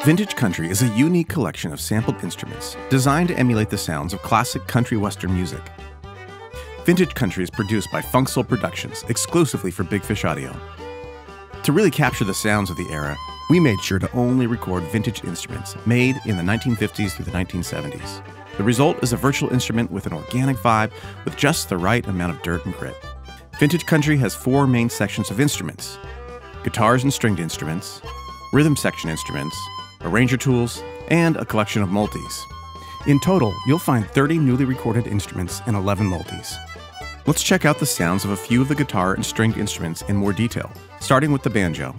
Vintage country is a unique collection of sampled instruments designed to emulate the sounds of classic country western music. Vintage country is produced by Funk Soul Productions exclusively for Big Fish Audio. To really capture the sounds of the era, we made sure to only record vintage instruments made in the 1950s through the 1970s. The result is a virtual instrument with an organic vibe with just the right amount of dirt and grit. Vintage country has four main sections of instruments: guitars and stringed instruments, rhythm section instruments, arranger tools, and a collection of multis. In total, you'll find 30 newly recorded instruments and 11 multis. Let's check out the sounds of a few of the guitar and stringed instruments in more detail, starting with the banjo.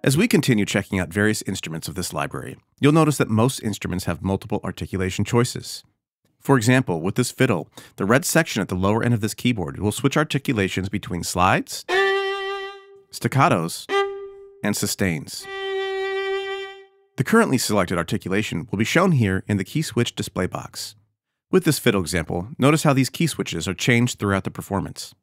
As we continue checking out various instruments of this library, you'll notice that most instruments have multiple articulation choices. For example, with this fiddle, the red section at the lower end of this keyboard will switch articulations between slides, staccatos, and sustains. The currently selected articulation will be shown here in the key switch display box. With this fiddle example, notice how these key switches are changed throughout the performance.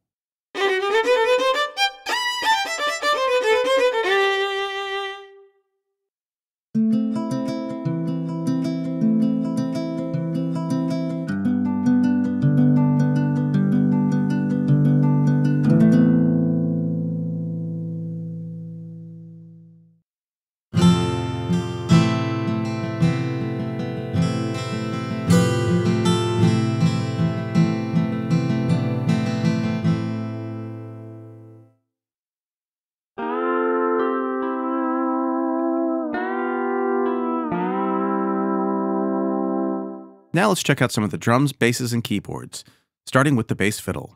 Now let's check out some of the drums, basses, and keyboards, starting with the bass fiddle.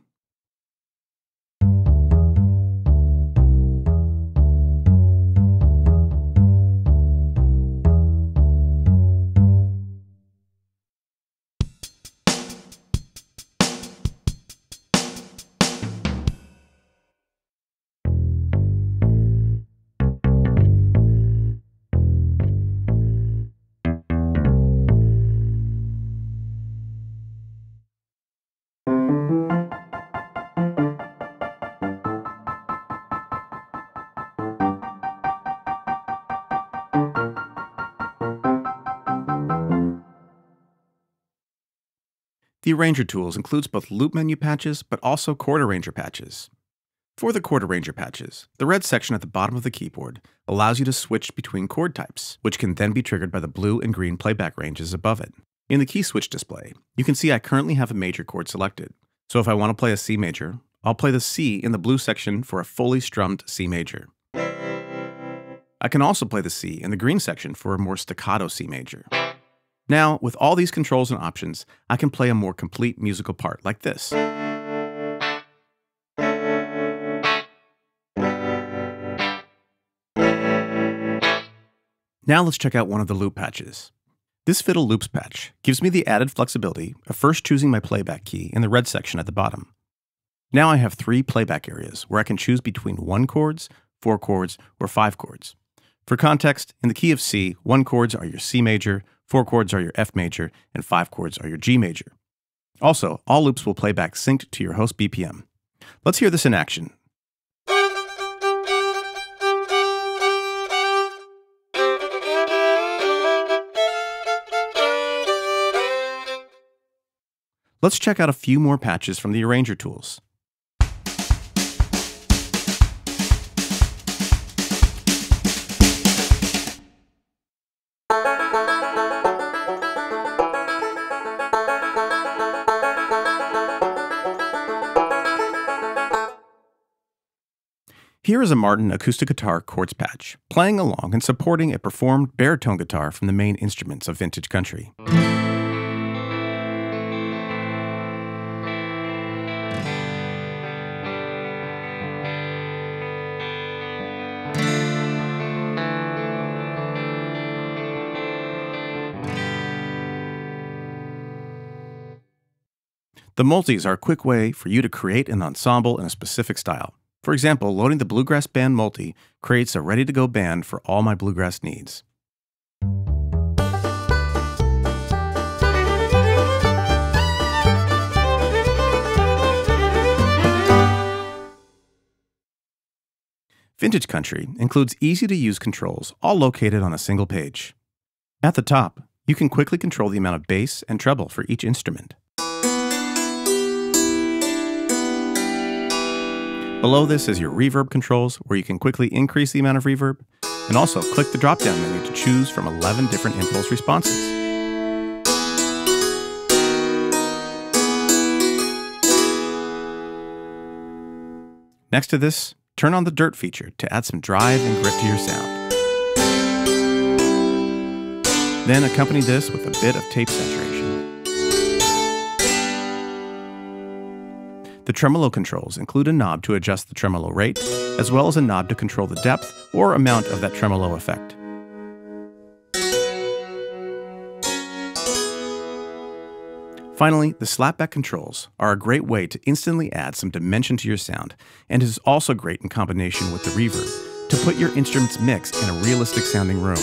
The arranger tools includes both loop menu patches, but also chord arranger patches. For the chord arranger patches, the red section at the bottom of the keyboard allows you to switch between chord types, which can then be triggered by the blue and green playback ranges above it. In the key switch display, you can see I currently have a major chord selected. So if I want to play a C major, I'll play the C in the blue section for a fully strummed C major. I can also play the C in the green section for a more staccato C major. Now, with all these controls and options, I can play a more complete musical part like this. Now let's check out one of the loop patches. This fiddle loops patch gives me the added flexibility of first choosing my playback key in the red section at the bottom. Now I have 3 playback areas where I can choose between 1 chords, 4 chords, or 5 chords. For context, in the key of C, 1 chords are your C major, 4 chords are your F major, and 5 chords are your G major. Also, all loops will play back synced to your host BPM. Let's hear this in action. Let's check out a few more patches from the arranger tools. Here is a Martin acoustic guitar chords patch, playing along and supporting a performed baritone guitar from the main instruments of vintage country. The multis are a quick way for you to create an ensemble in a specific style. For example, loading the Bluegrass Band Multi creates a ready-to-go band for all my bluegrass needs. Vintage Country includes easy-to-use controls, all located on a single page. At the top, you can quickly control the amount of bass and treble for each instrument. Below this is your reverb controls, where you can quickly increase the amount of reverb, and also click the drop-down menu to choose from 11 different impulse responses. Next to this, turn on the dirt feature to add some drive and grit to your sound. Then accompany this with a bit of tape saturation. The tremolo controls include a knob to adjust the tremolo rate, as well as a knob to control the depth or amount of that tremolo effect. Finally, the slapback controls are a great way to instantly add some dimension to your sound, and is also great in combination with the reverb to put your instrument's mix in a realistic sounding room.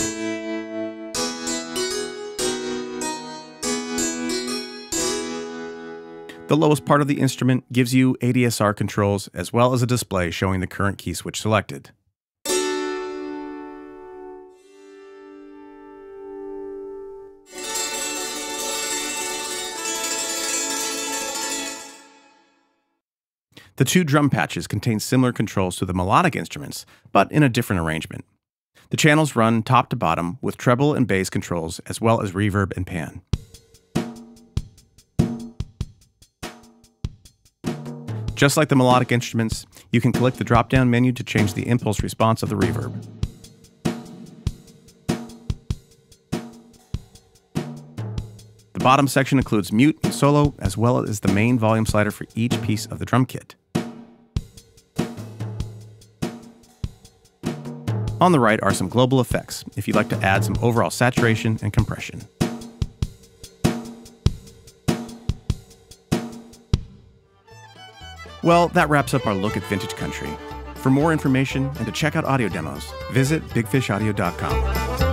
The lowest part of the instrument gives you ADSR controls as well as a display showing the current key switch selected. The two drum patches contain similar controls to the melodic instruments, but in a different arrangement. The channels run top to bottom with treble and bass controls as well as reverb and pan. Just like the melodic instruments, you can click the drop-down menu to change the impulse response of the reverb. The bottom section includes mute and solo, as well as the main volume slider for each piece of the drum kit. On the right are some global effects, if you'd like to add some overall saturation and compression. Well, that wraps up our look at Vintage Country. For more information and to check out audio demos, visit bigfishaudio.com.